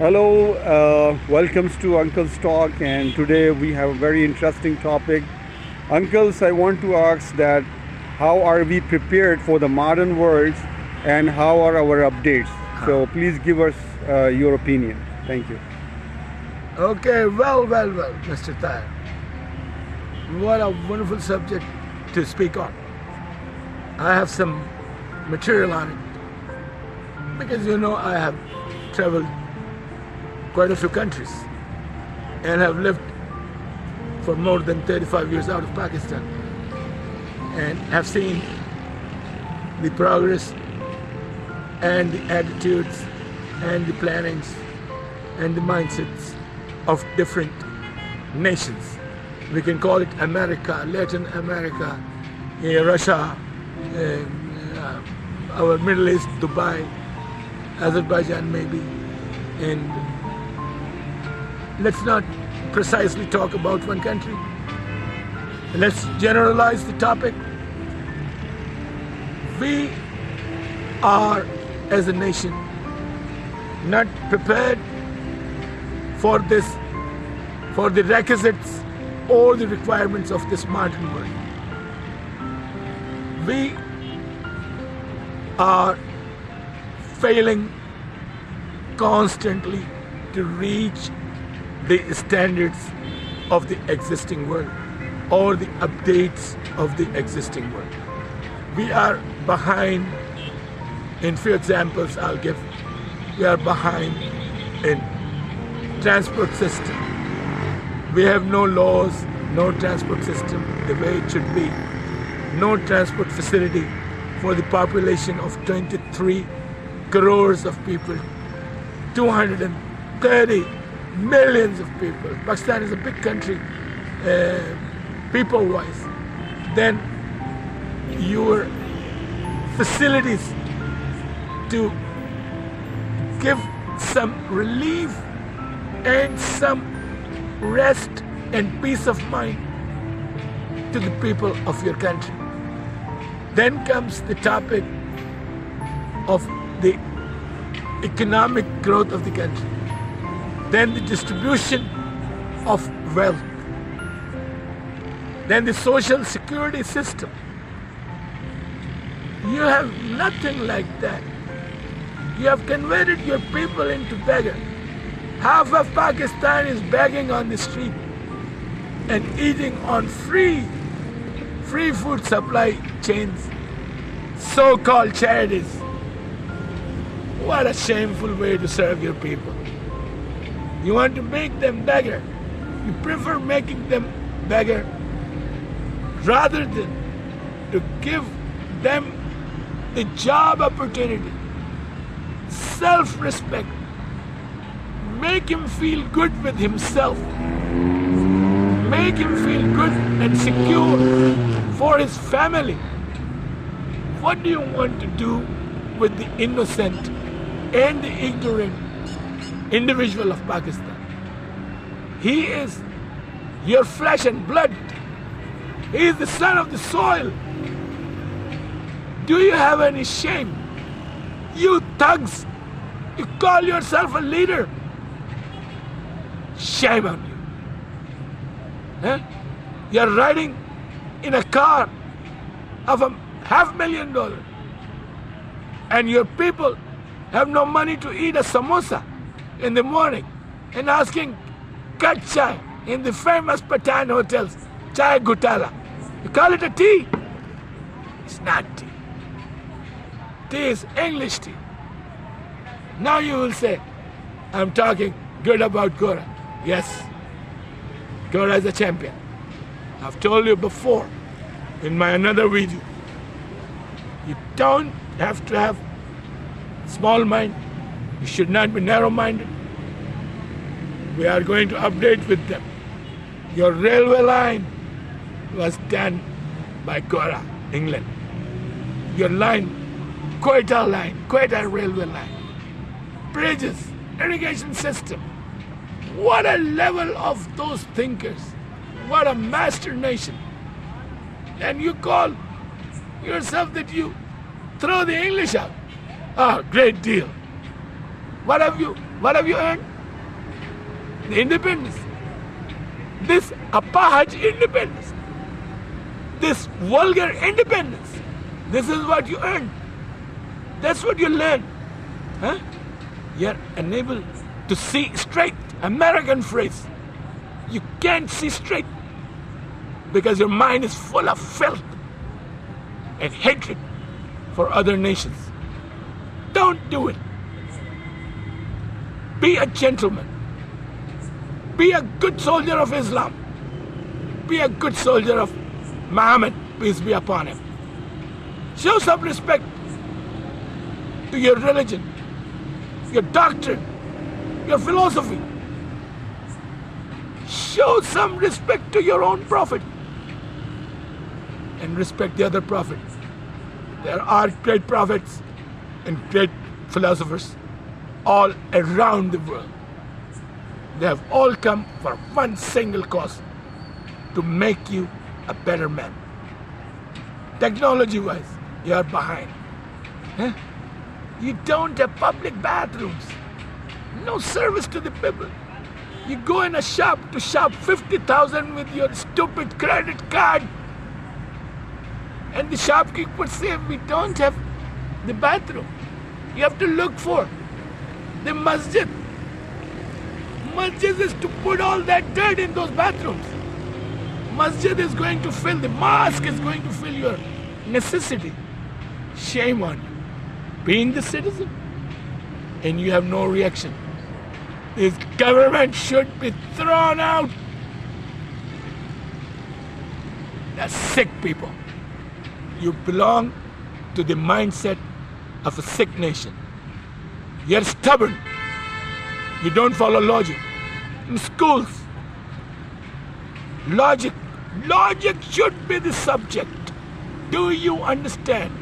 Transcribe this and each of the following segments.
Hello, welcomes to Uncle's Talk, and today we have a very interesting topic. Uncles, I want to ask that how are we prepared for the modern world and how are our updates? So please give us your opinion. Thank you. Okay, well, Mr. Tayyar. What a wonderful subject to speak on. I have some material on it because I have traveled quite a few countries and have lived for more than 35 years out of Pakistan and have seen the progress and the attitudes and the plannings and the mindsets of different nations. We can call it America, Latin America, Russia, our Middle East, Dubai, Azerbaijan maybe, and let's not precisely talk about one country. Let's generalize the topic. We are, as a nation, not prepared for the requisites or the requirements of this modern world. We are failing constantly to reach the standards of the existing world or the updates of the existing world. We are behind in few examples I'll give. We are behind in transport system. We have no laws, no transport system the way it should be. No transport facility for the population of 23 crores of people, 230 millions of people. Pakistan is a big country, people-wise. Then your facilities to give some relief and some rest and peace of mind to the people of your country. Then comes the topic of the economic growth of the country. Then the distribution of wealth. Then the social security system. You have nothing like that. You have converted your people into beggars. Half of Pakistan is begging on the street and eating on free food supply chains, so-called charities. What a shameful way to serve your people. You want to make them beggar. You prefer making them beggar rather than to give them the job opportunity, self-respect, make him feel good with himself, make him feel good and secure for his family. What do you want to do with the innocent and the ignorant individual of Pakistan? He is your flesh and blood. He is the son of the soil. Do you have any shame? You thugs, you call yourself a leader. Shame on you. Huh? You're riding in a car of $500,000 and your people have no money to eat a samosa in the morning and asking cut chai in the famous Patan hotels, chai gutala. You call it a tea? It's not tea. Tea is English tea. Now you will say, I'm talking good about Gora. Yes, Gora is a champion. I've told you before in my another video, you don't have to have small mind. You should not be narrow-minded. We are going to update with them. Your railway line was done by Gora, England. Your line, Quetta railway line, bridges, irrigation system. What a level of those thinkers. What a master nation. And you call yourself that you throw the English out. Ah, great deal. What have you earned? the independence. This Apache independence. This vulgar independence. This is what you earn. That's what you learn. Huh? You're unable to see straight. American phrase. You can't see straight because your mind is full of filth and hatred for other nations. Don't do it. Be a gentleman. Be a good soldier of Islam. Be a good soldier of Muhammad, peace be upon him. Show some respect to your religion, your doctrine, your philosophy. Show some respect to your own prophet and respect the other prophets. There are great prophets and great philosophers all around the world. They have all come for one single cause, to make you a better man. Technology-wise, you are behind. Huh? You don't have public bathrooms. No service to the people. You go in a shop to shop 50,000 with your stupid credit card. And the shopkeeper says, we don't have the bathroom. You have to look for the masjid. Masjid is to put all that dirt in those bathrooms. Masjid is going to fill, the mosque is going to fill your necessity. Shame on you. Being the citizen, and you have no reaction. This government should be thrown out. They're sick people. You belong to the mindset of a sick nation. You're stubborn. You don't follow logic. In schools, logic should be the subject. Do you understand?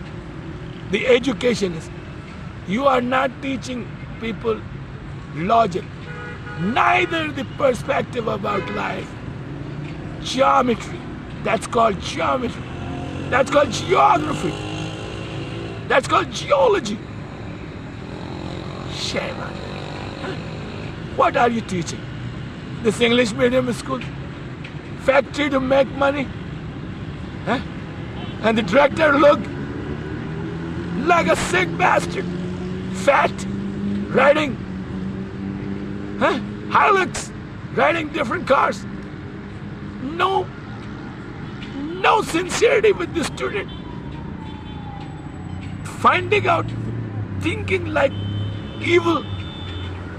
The education is, you are not teaching people logic, neither the perspective about life. Geometry, that's called geometry. That's called geography. That's called geology. Shame on you. What are you teaching? This English medium school? Factory to make money? Huh? And the director look like a sick bastard. Fat, riding, Hilux, riding different cars. No sincerity with the student. Finding out, thinking like evil.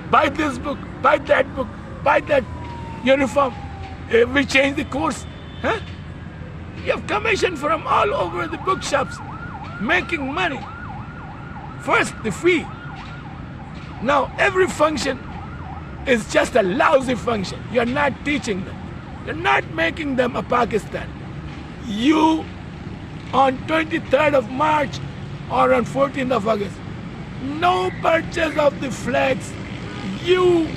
Buy this book, buy that book, buy that uniform. We change the course. Huh? You have commission from all over the bookshops, making money. First, the fee. Now, every function is just a lousy function. You're not teaching them. You're not making them a Pakistan. You, on 23rd of March or on 14th of August, no purchase of the flags. You,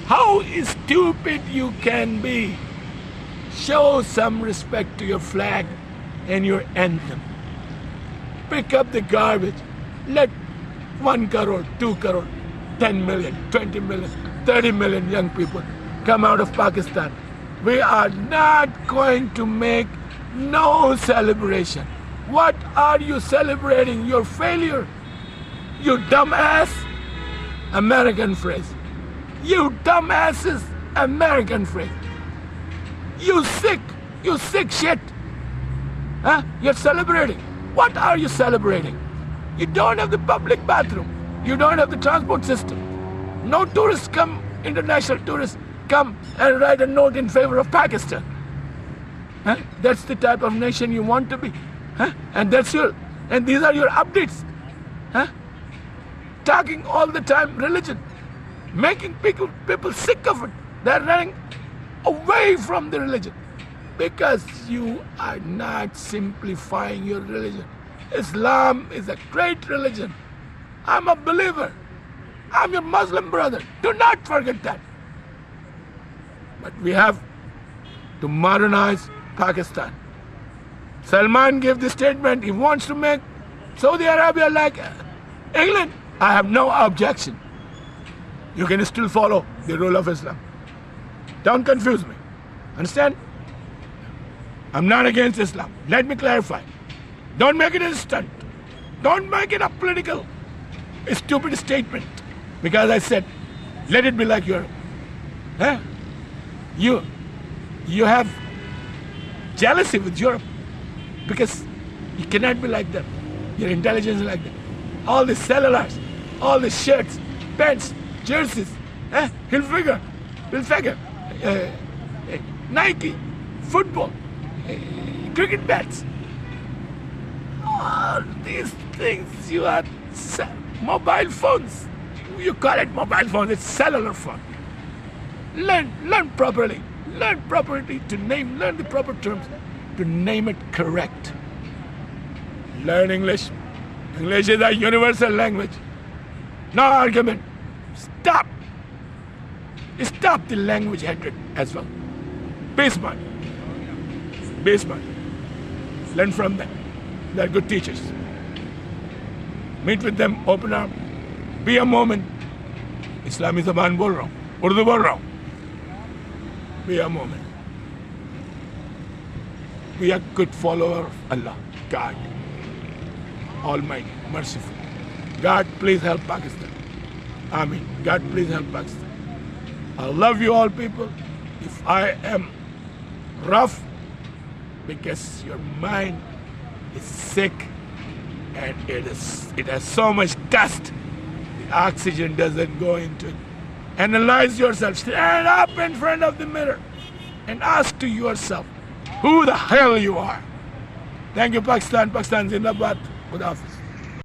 how stupid you can be. Show some respect to your flag and your anthem. Pick up the garbage. Let 1 crore, 2 crore, 10 million, 20 million, 30 million young people come out of Pakistan. We are not going to make no celebration. What are you celebrating? Your failure? You dumbass? American phrase. You dumbasses, American phrase. You sick shit. Huh? You're celebrating. What are you celebrating? You don't have the public bathroom. You don't have the transport system. No tourists come, international tourists come and write a note in favor of Pakistan. Huh? That's the type of nation you want to be. Huh? And these are your updates. Huh? Talking all the time religion, making people sick of it. They're running away from the religion because you are not simplifying your religion. Islam is a great religion. I'm a believer. I'm your Muslim brother. Do not forget that. But we have to modernize Pakistan. Salman gave the statement he wants to make Saudi Arabia like England. I have no objection. You can still follow the rule of Islam. Don't confuse me. Understand? I'm not against Islam. Let me clarify. Don't make it a stunt. Don't make it a political, a stupid statement. Because I said, let it be like Europe. Huh? You have jealousy with Europe because you cannot be like them. Your intelligence is like them. All the cellulars, all the shirts, pants, jerseys, he'll figure, Nike, football, cricket bats. All these things you are mobile phones. You call it mobile phone, it's cellular phone. Learn properly. Learn properly to name, learn the proper terms to name it correct. Learn English. English is a universal language. No argument. Stop. Stop the language hatred as well. Be smart. Be smart. Learn from them. They're good teachers. Meet with them, open arms. Be a moment. Islami zaban bol raha hu, Urdu bol raha hu. Be a moment. Be a good follower of Allah, God, Almighty, merciful. God, please help Pakistan. Ameen. God, please help Pakistan. I love you all people. If I am rough, because your mind is sick and it has so much dust, the oxygen doesn't go into it. Analyze yourself. Stand up in front of the mirror and ask to yourself who the hell you are. Thank you, Pakistan. Pakistan Zindabad. Good afternoon.